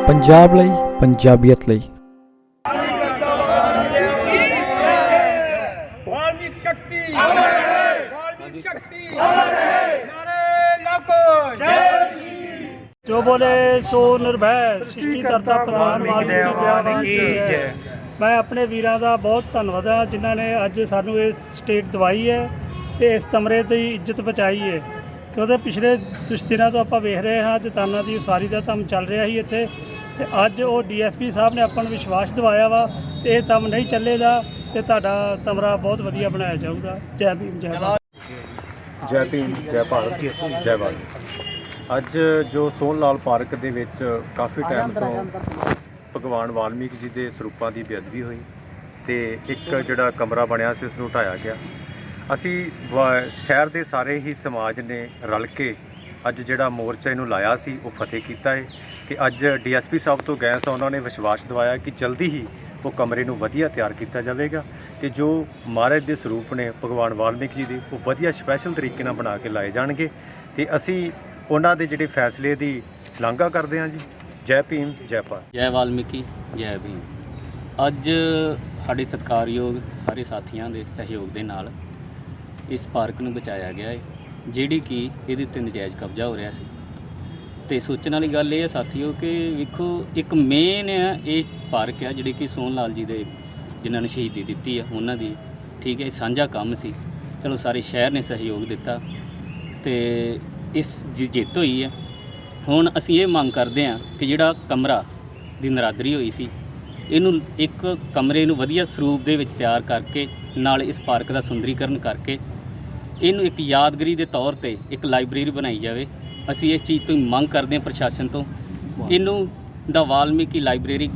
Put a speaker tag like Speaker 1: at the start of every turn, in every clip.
Speaker 1: पंजाब लई पंजाबियत लई।
Speaker 2: वाल्मीकि शक्ति वाल्मीकि शक्ति नारे लाखो
Speaker 3: जो बोले सो निर्भय सृष्टिकर्ता प्रधान वाल्मीकि जय। मैं अपने वीरां ਦਾ बहुत ਧੰਨਵਾਦ ਹਾਂ ਜਿਨ੍ਹਾਂ ਨੇ ਅੱਜ ਸਾਨੂੰ ਇਹ ਸਟੇਟ ਦਵਾਈ ਹੈ ਤੇ ਇਸ ਕਮਰੇ ਦੀ ਇੱਜ਼ਤ ਬਚਾਈ ਹੈ ਕਿਉਂਕਿ ਪਿਛਲੇ ਕੁਝ ਦਿਨਾਂ ਤੋਂ ਆਪਾਂ ਵੇਖ ਰਹੇ ਹਾਂ ਦੁਕਾਨਾਂ ਦੀ ਉਸਾਰੀ ਦਾ ਕੰਮ ਚੱਲ ਰਿਹਾ ਸੀ ਇੱਥੇ ਤੇ ਅੱਜ ਉਹ ਡੀਐਸਪੀ ਸਾਹਿਬ ਨੇ ਆਪਾਂ ਨੂੰ ਵਿਸ਼ਵਾਸ ਦਿਵਾਇਆ ਵਾ ਤੇ ਇਹ ਕੰਮ ਨਹੀਂ ਚੱਲੇਗਾ ਤੇ ਤੁਹਾਡਾ ਕਮਰਾ ਬਹੁਤ ਵਧੀਆ ਬਣਾਇਆ ਜਾਊਗਾ। ਜੈ ਭੀਮ ਜੈ ਭਾਰਤ।
Speaker 4: ਜੈ ਭੀਮ ਜੈ ਭਾਰਤ ਜੈ ਭਾਰਤ। ਅੱਜ ਜੋ ਸੋਹਣ ਲਾਲ ਪਾਰਕ ਦੇ ਵਿੱਚ ਕਾਫੀ ਟਾਈਮ ਤੋਂ ਭਗਵਾਨ ਵਾਲਮੀਕ ਜੀ ਦੇ ਸਰੂਪਾਂ ਦੀ ਬੇਅਦਬੀ ਹੋਈ ਤੇ ਇੱਕ ਜਿਹੜਾ ਕਮਰਾ ਬਣਿਆ ਸੀ ਉਸ ਨੂੰ ਢਾਇਆ ਗਿਆ। ਅਸੀਂ ਸ਼ਹਿਰ ਦੇ ਸਾਰੇ ਹੀ ਸਮਾਜ ਨੇ ਰਲ ਕੇ ਅੱਜ ਜਿਹੜਾ ਮੋਰਚਾ ਇਹਨੂੰ ਲਾਇਆ ਸੀ ਉਹ ਫਤਿਹ ਕੀਤਾ ਹੈ ਕਿ ਅੱਜ ਡੀਐਸਪੀ ਸਾਹਿਬ ਤੋਂ ਗਏ ਸਾਂ ਉਹਨਾਂ ਨੇ ਵਿਸ਼ਵਾਸ ਦਿਵਾਇਆ ਕਿ ਜਲਦੀ ਹੀ ਉਹ ਕਮਰੇ ਨੂੰ ਵਧੀਆ ਤਿਆਰ ਕੀਤਾ ਜਾਵੇਗਾ ਤੇ ਜੋ ਮਹਾਰਾਜ ਦੇ ਸਰੂਪ ਨੇ ਭਗਵਾਨ ਵਾਲਮੀਕ ਜੀ ਦੇ ਉਹ ਵਧੀਆ ਸਪੈਸ਼ਲ ਤਰੀਕੇ ਨਾਲ ਬਣਾ ਕੇ ਲਾਏ ਜਾਣਗੇ ਤੇ ਅਸੀਂ ਉਹਨਾਂ ਦੇ ਜਿਹੜੇ ਫੈਸਲੇ ਦੀ ਸ਼ਲਾਘਾ ਕਰਦੇ ਹਾਂ ਜੀ। ਜੈ ਭੀਮ ਜੈ ਭਾਰਤ।
Speaker 5: ਜੈ ਵਾਲਮੀਕੀ ਜੈ ਭੀਮ। ਅੱਜ ਸਾਡੇ ਸਤਿਕਾਰਯੋਗ ਸਾਰੇ ਸਾਥੀਆਂ ਦੇ ਸਹਿਯੋਗ ਦੇ ਨਾਲ ਇਸ ਪਾਰਕ ਨੂੰ ਬਚਾਇਆ ਗਿਆ ਹੈ ਜਿਹੜੀ ਕਿ ਇਹਦੇ ਉੱਤੇ ਨਜਾਇਜ਼ ਕਬਜ਼ਾ ਹੋ ਰਿਹਾ ਸੀ ਤੇ ਸੋਚਣ ਵਾਲੀ ਗੱਲ ਇਹ ਹੈ ਸਾਥੀਓ ਕਿ ਵੇਖੋ ਇੱਕ ਮੇਨ ਇਹ ਪਾਰਕ ਆ ਜਿਹੜੀ ਕਿ ਸੋਹਣ ਲਾਲ ਜੀ ਦੇ ਜਿਨ੍ਹਾਂ ਨੇ ਸ਼ਹੀਦੀ ਦਿੱਤੀ ਆ ਉਹਨਾਂ ਦੀ ਠੀਕ ਹੈ ਸਾਂਝਾ ਕੰਮ ਸੀ। ਚਲੋ ਸਾਰੇ ਸ਼ਹਿਰ ਨੇ ਸਹਿਯੋਗ ਦਿੱਤਾ ਤੇ ਇਸ ਦੀ ਜਿੱਤ ਹੋਈ ਹੈ। ਹੁਣ ਅਸੀਂ ਇਹ ਮੰਗ ਕਰਦੇ ਹਾਂ ਕਿ ਜਿਹੜਾ ਕਮਰਾ ਦੀ ਨਰਾਦਰੀ ਹੋਈ ਸੀ ਇਹਨੂੰ ਇੱਕ ਕਮਰੇ ਨੂੰ ਵਧੀਆ ਸਰੂਪ ਦੇ ਵਿੱਚ ਤਿਆਰ ਕਰਕੇ ਨਾਲ ਇਸ ਪਾਰਕ ਦਾ ਸੁੰਦਰੀਕਰਨ ਕਰਕੇ ਇਹਨੂੰ ਇੱਕ ਯਾਦਗਾਰੀ ਦੇ ਤੌਰ ਤੇ ਇੱਕ ਲਾਇਬ੍ਰੇਰੀ ਬਣਾਈ ਜਾਵੇ। ਅਸੀਂ ਇਸ ਚੀਜ਼ ਤੋਂ ਮੰਗ ਕਰਦੇ ਹਾਂ ਪ੍ਰਸ਼ਾਸਨ ਤੋਂ ਇਹਨੂੰ ਦਾ ਵਾਲਮੀਕੀ ਲਾਇਬ੍ਰੇਰੀ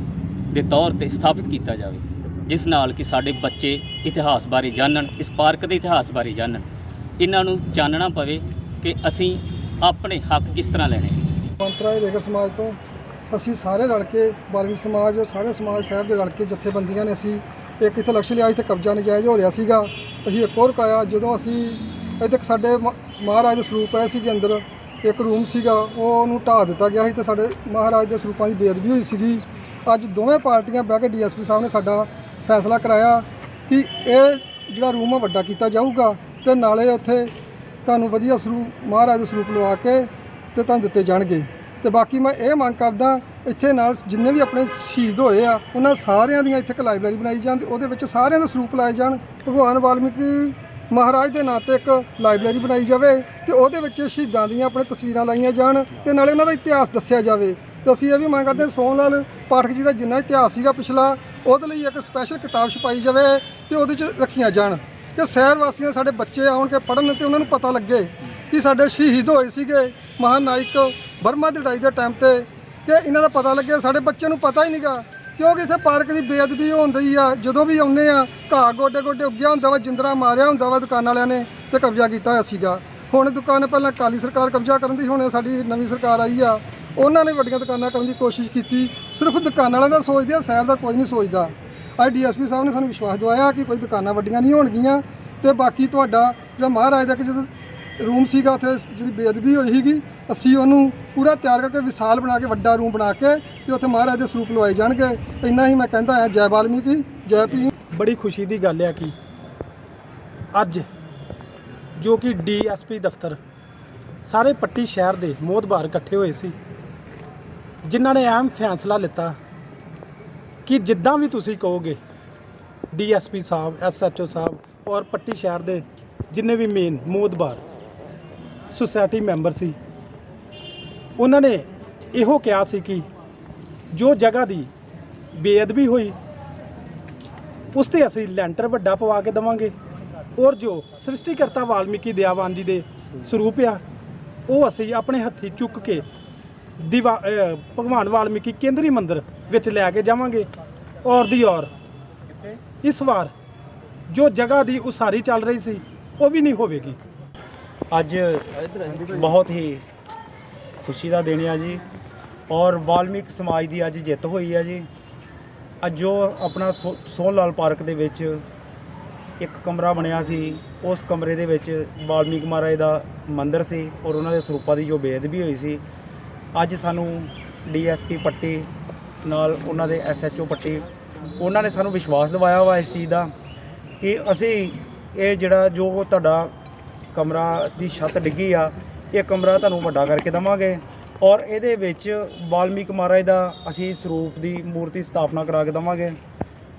Speaker 5: ਦੇ ਤੌਰ ਤੇ ਸਥਾਪਿਤ ਕੀਤਾ ਜਾਵੇ ਜਿਸ ਨਾਲ ਕਿ ਸਾਡੇ ਬੱਚੇ ਇਤਿਹਾਸ ਬਾਰੇ ਜਾਣਨ, ਇਸ ਪਾਰਕ ਦੇ ਇਤਿਹਾਸ ਬਾਰੇ ਜਾਣਨ, ਇਹਨਾਂ ਨੂੰ ਜਾਣਨਾ ਪਵੇ ਕਿ ਅਸੀਂ ਆਪਣੇ ਹੱਕ ਕਿਸ ਤਰ੍ਹਾਂ ਲੈਣੇ।
Speaker 6: ਮੰਤਰਾ ਰੇਗਰ ਸਮਾਜ ਤੋਂ ਅਸੀਂ ਸਾਰੇ ਰਲ ਕੇ ਵਾਲਮੀਕ ਸਮਾਜ ਸਾਰੇ ਸਮਾਜ ਸ਼ਹਿਰ ਦੇ ਰਲ ਕੇ ਜਥੇਬੰਦੀਆਂ ਨੇ ਅਸੀਂ ਇੱਕ ਇੱਥੇ ਲਕਸ਼ ਲਿਆ ਇੱਥੇ ਕਬਜ਼ਾ ਨਜਾਇਜ਼ ਹੋ ਰਿਹਾ ਸੀਗਾ। ਅਸੀਂ ਇੱਕ ਹੋਰ ਕਾਇਆ ਜਦੋਂ ਅਸੀਂ ਇੱਥੇ ਸਾਡੇ ਮਹਾਰਾਜ ਦੇ ਸਰੂਪ ਆਏ ਸੀਗੇ ਅੰਦਰ ਇੱਕ ਰੂਮ ਸੀਗਾ ਉਹਨੂੰ ਢਾਹ ਦਿੱਤਾ ਗਿਆ ਸੀ ਤੇ ਸਾਡੇ ਮਹਾਰਾਜ ਦੇ ਸਰੂਪਾਂ ਦੀ ਬੇਅਦਬੀ ਹੋਈ ਸੀਗੀ। ਅੱਜ ਦੋਵੇਂ ਪਾਰਟੀਆਂ ਬਹਿ ਕੇ ਡੀਐਸਪੀ ਸਾਹਿਬ ਨੇ ਸਾਡਾ ਫੈਸਲਾ ਕਰਾਇਆ ਕਿ ਇਹ ਜਿਹੜਾ ਰੂਮ ਆ ਵੱਡਾ ਕੀਤਾ ਜਾਊਗਾ ਤੇ ਨਾਲੇ ਉੱਥੇ ਤੁਹਾਨੂੰ ਵਧੀਆ ਸਰੂਪ ਮਹਾਰਾਜ ਦੇ ਸਰੂਪ ਲਵਾ ਕੇ ਤੇ ਤੁਹਾਨੂੰ ਦਿੱਤੇ ਜਾਣਗੇ। ਤੇ ਬਾਕੀ ਮੈਂ ਇਹ ਮੰਗ ਕਰਦਾ ਇੱਥੇ ਨਾਲ ਜਿੰਨੇ ਵੀ ਆਪਣੇ ਸ਼ਹੀਦ ਹੋਏ ਆ ਉਹਨਾਂ ਸਾਰਿਆਂ ਦੀਆਂ ਇੱਥੇ ਇੱਕ ਲਾਇਬ੍ਰੇਰੀ ਬਣਾਈ ਜਾਂਦੀ ਉਹਦੇ ਵਿੱਚ ਸਾਰਿਆਂ ਦੇ ਸਰੂਪ ਲਾਏ ਜਾਣ। ਭਗਵਾਨ ਵਾਲਮੀਕੀ ਮਹਾਰਾਜ ਦੇ ਨਾਂ 'ਤੇ ਇੱਕ ਲਾਇਬ੍ਰੇਰੀ ਬਣਾਈ ਜਾਵੇ ਤੇ ਉਹਦੇ ਵਿੱਚ ਸ਼ਹੀਦਾਂ ਦੀਆਂ ਆਪਣੇ ਤਸਵੀਰਾਂ ਲਾਈਆਂ ਜਾਣ ਤੇ ਨਾਲੇ ਉਹਨਾਂ ਦਾ ਇਤਿਹਾਸ ਦੱਸਿਆ ਜਾਵੇ। ਤੇ ਅਸੀਂ ਇਹ ਵੀ ਮੰਗ ਕਰਦੇ ਸੋਹਣ ਲਾਲ ਪਾਠਕ ਜੀ ਦਾ ਜਿੰਨਾ ਇਤਿਹਾਸ ਸੀਗਾ ਪਿਛਲਾ ਉਹਦੇ ਲਈ ਇੱਕ ਸਪੈਸ਼ਲ ਕਿਤਾਬ ਛਪਾਈ ਜਾਵੇ ਤੇ ਉਹਦੇ 'ਚ ਰੱਖੀਆਂ ਜਾਣ ਕਿ ਸ਼ਹਿਰ ਵਾਸੀਆਂ ਸਾਡੇ ਬੱਚੇ ਆਉਣ ਕੇ ਪੜ੍ਹਨ ਤੇ ਉਹਨਾਂ ਨੂੰ ਪਤਾ ਲੱਗੇ ਕਿ ਸਾਡੇ ਸ਼ਹੀਦ ਹੋਏ ਸੀਗੇ ਮਹਾਨਾਇਕ ਬਰਮਾ ਦੀ ਲੜਾਈ ਦੇ ਟਾਈਮ 'ਤੇ ਕਿ ਇਹਨਾਂ ਦਾ ਪਤਾ ਲੱਗਿਆ। ਸਾਡੇ ਬੱਚਿਆਂ ਨੂੰ ਪਤਾ ਹੀ ਨਹੀਂਗਾ ਕਿਉਂਕਿ ਇੱਥੇ ਪਾਰਕ ਦੀ ਬੇਅਦਬੀ ਹੁੰਦੀ ਆ। ਜਦੋਂ ਵੀ ਆਉਂਦੇ ਆ ਘਾਹ ਗੋਡੇ ਗੋਡੇ ਉੱਗਿਆ ਹੁੰਦਾ ਵਾ ਜਿੰਦਰਾ ਮਾਰਿਆ ਹੁੰਦਾ ਵਾ ਦੁਕਾਨ ਵਾਲਿਆਂ ਨੇ ਤੇ ਕਬਜ਼ਾ ਕੀਤਾ ਹੋਇਆ ਸੀਗਾ। ਹੁਣ ਦੁਕਾਨ ਪਹਿਲਾਂ ਅਕਾਲੀ ਸਰਕਾਰ ਕਬਜ਼ਾ ਕਰਨ ਦੀ ਹੁਣ ਸਾਡੀ ਨਵੀਂ ਸਰਕਾਰ ਆਈ ਆ ਉਹਨਾਂ ਨੇ ਵੱਡੀਆਂ ਦੁਕਾਨਾਂ ਕਰਨ ਦੀ ਕੋਸ਼ਿਸ਼ ਕੀਤੀ। ਸਿਰਫ ਦੁਕਾਨ ਵਾਲਿਆਂ ਦਾ ਸੋਚਦੇ ਆ ਸ਼ਹਿਰ ਦਾ ਕੋਈ ਨਹੀਂ ਸੋਚਦਾ। ਅੱਜ ਡੀਐਸਪੀ ਸਾਹਿਬ ਨੇ ਸਾਨੂੰ ਵਿਸ਼ਵਾਸ ਦਿਵਾਇਆ ਕਿ ਕੋਈ ਦੁਕਾਨਾਂ ਵੱਡੀਆਂ ਨਹੀਂ ਹੋਣਗੀਆਂ ਤੇ ਬਾਕੀ ਤੁਹਾਡਾ ਜਿਹੜਾ ਮਹਾਰਾਜ ਦਾ ਜਦੋਂ ਰੂਮ ਸੀਗਾ ਉੱਥੇ ਜਿਹੜੀ ਬੇਅਦਬੀ ਹੋਈ ਸੀਗੀ ਅਸੀਂ ਉਹਨੂੰ ਪੂਰਾ ਤਿਆਰ ਕਰਕੇ ਵਿਸ਼ਾਲ ਬਣਾ ਕੇ ਵੱਡਾ ਰੂਮ ਬਣਾ ਕੇ ਤੇ ਉੱਥੇ ਮਹਾਰਾਜ ਦੇ ਸਰੂਪ ਲਵਾਏ ਜਾਣਗੇ। ਇੰਨਾ ਹੀ ਮੈਂ ਕਹਿੰਦਾ ਹਾਂ। ਜੈ ਵਾਲਮੀਕੀ ਜੈ ਭੀਮ।
Speaker 3: ਬੜੀ ਖੁਸ਼ੀ ਦੀ ਗੱਲ ਹੈ ਕਿ ਅੱਜ ਜੋ ਕਿ ਡੀਐਸਪੀ ਦਫ਼ਤਰ ਸਾਰੇ ਪੱਟੀ ਸ਼ਹਿਰ ਦੇ ਮੋਹਤਬਾਰ ਇਕੱਠੇ ਹੋਏ ਸੀ ਜਿਨ੍ਹਾਂ ਨੇ ਅਹਿਮ ਫੈਸਲਾ ਲਿੱਤਾ ਕਿ ਜਿੱਦਾਂ ਵੀ ਤੁਸੀਂ ਕਹੋਗੇ ਡੀਐਸਪੀ ਸਾਹਿਬ ਐਸਐਚਓ ਸਾਹਿਬ ਔਰ ਪੱਟੀ ਸ਼ਹਿਰ ਦੇ ਜਿੰਨੇ ਵੀ ਮੇਨ ਮੋਹਤਬਾਰ ਸੁਸਾਇਟੀ ਮੈਂਬਰ ਸੀ ਉਹਨਾਂ ਨੇ ਇਹੋ ਕਿਹਾ ਸੀ ਕਿ ਜੋ ਜਗ੍ਹਾ ਦੀ ਬੇਅਦਬੀ ਹੋਈ ਉਸ 'ਤੇ ਅਸੀਂ ਲੈਂਟਰ ਵੱਡਾ ਪਵਾ ਕੇ ਦੇਵਾਂਗੇ ਔਰ ਜੋ ਸ੍ਰਿਸ਼ਟੀਕਰਤਾ ਵਾਲਮੀਕੀ ਦਇਆਵਾਨ ਜੀ ਦੇ ਸਰੂਪ ਆ ਉਹ ਅਸੀਂ ਆਪਣੇ ਹੱਥੀਂ ਚੁੱਕ ਕੇ ਭਗਵਾਨ ਵਾਲਮੀਕੀ ਕੇਂਦਰੀ ਮੰਦਿਰ ਵਿੱਚ ਲੈ ਕੇ ਜਾਵਾਂਗੇ। ਔਰ ਦੀ ਔਰ ਇਸ ਵਾਰ ਜੋ ਜਗ੍ਹਾ ਦੀ ਉਸਾਰੀ ਚੱਲ ਰਹੀ ਸੀ ਉਹ ਵੀ ਨਹੀਂ ਹੋਵੇਗੀ।
Speaker 7: ਅੱਜ ਬਹੁਤ ਹੀ ਖੁਸ਼ੀ ਦਾ ਦਿਨ ਆ ਜੀ ਔਰ ਵਾਲਮੀਕ ਸਮਾਜ ਦੀ ਅੱਜ ਜਿੱਤ ਹੋਈ ਆ ਜੀ। ਅੱਜ ਜੋ ਆਪਣਾ ਸੋਹਣ ਲਾਲ ਪਾਰਕ ਦੇ ਵਿੱਚ ਇੱਕ ਕਮਰਾ ਬਣਿਆ ਸੀ ਉਸ ਕਮਰੇ ਦੇ ਵਿੱਚ ਵਾਲਮੀਕ ਮਹਾਰਾਜ ਦਾ ਮੰਦਿਰ ਸੀ ਔਰ ਉਹਨਾਂ ਦੇ ਸਰੂਪਾਂ ਦੀ ਜੋ ਬੇਅਦਬੀ ਹੋਈ ਸੀ ਅੱਜ ਸਾਨੂੰ ਡੀਐਸਪੀ ਪੱਟੀ ਨਾਲ ਉਹਨਾਂ ਦੇ ਐਸਐਚਓ ਪੱਟੀ, ਉਹਨਾਂ ਨੇ ਸਾਨੂੰ ਵਿਸ਼ਵਾਸ ਦਿਵਾਇਆ ਵਾ ਇਸ ਚੀਜ਼ ਦਾ ਕਿ ਅਸੀਂ ਇਹ ਜਿਹੜਾ ਜੋ ਤੁਹਾਡਾ ਕਮਰਾ ਦੀ ਛੱਤ ਡਿੱਗੀ ਆ, ਇਹ ਕਮਰਾ ਤੁਹਾਨੂੰ ਵੱਡਾ ਕਰਕੇ ਦੇਵਾਂਗੇ ਔਰ ਇਹਦੇ ਵਿੱਚ ਵਾਲਮੀਕ ਮਹਾਰਾਜ ਦਾ ਅਸੀਂ ਸਰੂਪ ਦੀ ਮੂਰਤੀ ਸਥਾਪਨਾ ਕਰਾ ਕੇ ਦੇਵਾਂਗੇ।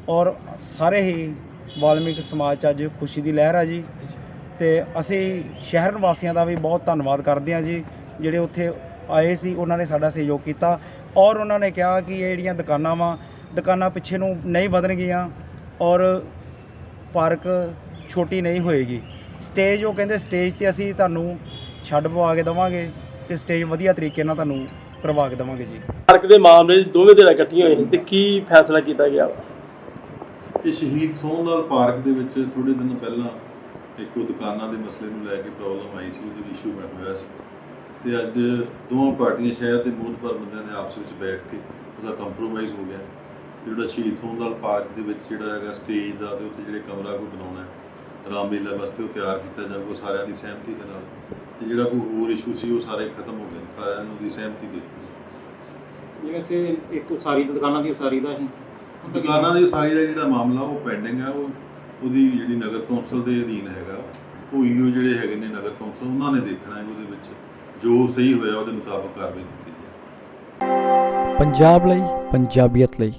Speaker 7: ਔਰ ਸਾਰੇ ਹੀ ਵਾਲਮੀਕ ਸਮਾਜ 'ਚ ਅੱਜ ਖੁਸ਼ੀ ਦੀ ਲਹਿਰ ਆ ਜੀ। ਤੇ ਅਸੀਂ ਸ਼ਹਿਰ ਨਿਵਾਸੀਆਂ ਦਾ ਵੀ ਬਹੁਤ ਧੰਨਵਾਦ ਕਰਦੇ ਹਾਂ ਜੀ, ਜਿਹੜੇ ਉੱਥੇ ਆਏ ਸੀ, ਉਹਨਾਂ ਨੇ ਸਾਡਾ ਸਹਿਯੋਗ ਕੀਤਾ ਔਰ ਉਹਨਾਂ ਨੇ ਕਿਹਾ ਕਿ ਇਹ ਜਿਹੜੀਆਂ ਦੁਕਾਨਾਂ ਪਿੱਛੇ ਨੂੰ ਨਹੀਂ ਵਧਣਗੀਆਂ ਔਰ ਪਾਰਕ ਛੋਟੀ ਨਹੀਂ ਹੋਏਗੀ। ਸਟੇਜ ਉਹ ਕਹਿੰਦੇ ਸਟੇਜ ਤੇ ਅਸੀਂ ਤੁਹਾਨੂੰ ਛੱਡ ਪਵਾ ਕੇ ਦੇਵਾਂਗੇ ਤੇ ਸਟੇਜ ਵਧੀਆ ਤਰੀਕੇ ਨਾਲ ਤੁਹਾਨੂੰ ਕਰਵਾ ਕੇ ਦੇਵਾਂਗੇ ਜੀ।
Speaker 8: ਪਾਰਕ ਦੇ ਮਾਮਲੇ 'ਚ ਦੋਵੇਂ ਧਿਰਾਂ ਇਕੱਠੀਆਂ ਹੋਈਆਂ ਸੀ ਤੇ ਕੀ ਫੈਸਲਾ ਕੀਤਾ ਗਿਆ ਵਾ?
Speaker 9: ਇਹ ਸ਼ਹੀਦ ਸੋਹਣ ਲਾਲ ਪਾਰਕ ਦੇ ਵਿੱਚ ਥੋੜ੍ਹੇ ਦਿਨ ਪਹਿਲਾਂ ਇੱਕ ਦੁਕਾਨਾਂ ਦੇ ਮਸਲੇ ਨੂੰ ਲੈ ਕੇ ਪ੍ਰੋਬਲਮ ਆਈ ਸੀ, ਉਹਦੇ ਇਸ਼ੂ ਹੋਇਆ ਸੀ ਤੇ ਅੱਜ ਦੋਵਾਂ ਪਾਰਟੀਆਂ ਸ਼ਹਿਰ ਦੇ ਮੋਹਤਬਰ ਬੰਦਿਆਂ ਨੇ ਆਪਸ ਵਿੱਚ ਬੈਠ ਕੇ ਉਹਦਾ ਕੰਪਰੋਮਾਈਜ਼ ਹੋ ਗਿਆ। ਜਿਹੜਾ ਸ਼ਹੀਦ ਸੋਹਣ ਲਾਲ ਪਾਰਕ ਦੇ ਵਿੱਚ ਜਿਹੜਾ ਹੈਗਾ ਸਟੇਜ ਦਾ ਤੇ ਉੱਥੇ ਜਿਹੜੇ ਕਮਰਾ ਕੋਈ ਬਣਾਉਣਾ ਹੈ ਰਾਮਲੀਲਾ ਵਾਸਤੇ ਉਹ ਤਿਆਰ ਕੀਤਾ ਜਾਊਗਾ ਸਾਰਿਆਂ ਦੀ ਸਹਿਮਤੀ ਦੇ ਨਾਲ। ਤੇ ਜਿਹੜਾ ਕੋਈ ਹੋਰ ਇਸ਼ੂ ਸੀ ਉਹ ਸਾਰੇ ਖਤਮ ਹੋ ਗਏ, ਸਾਰਿਆਂ ਨੂੰ ਦੀ ਸਹਿਮਤੀ ਦਿੱਤੀ।
Speaker 10: ਜਿਵੇਂ ਕਿ ਇੱਕ ਉਸਾਰੀ ਦੀ ਦੁਕਾਨਾਂ ਦੀ ਉਸਾਰੀ ਦਾ ਸੀ,
Speaker 9: ਦੁਕਾਨਾਂ ਦੀ ਉਸਾਰੀ ਦਾ ਜਿਹੜਾ ਮਾਮਲਾ ਉਹ ਪੈਂਡਿੰਗ ਹੈ, ਉਹਦੀ ਜਿਹੜੀ ਨਗਰ ਕੌਂਸਲ ਦੇ ਅਧੀਨ ਹੈਗਾ, ਉਹ ਈਓ ਜਿਹੜੇ ਹੈਗੇ ਨੇ ਨਗਰ ਕੌਂਸਲ, ਉਹਨਾਂ ਨੇ ਦੇਖਣਾ ਹੈ ਉਹਦੇ ਵਿੱਚ ਜੋ ਸਹੀ ਹੋਇਆ ਉਹਦੇ ਮੁਤਾਬਕ ਕਾਰਵਾਈ ਕੀਤੀ ਜਾਏ।
Speaker 1: ਪੰਜਾਬ ਲਈ, ਪੰਜਾਬੀਅਤ ਲਈ।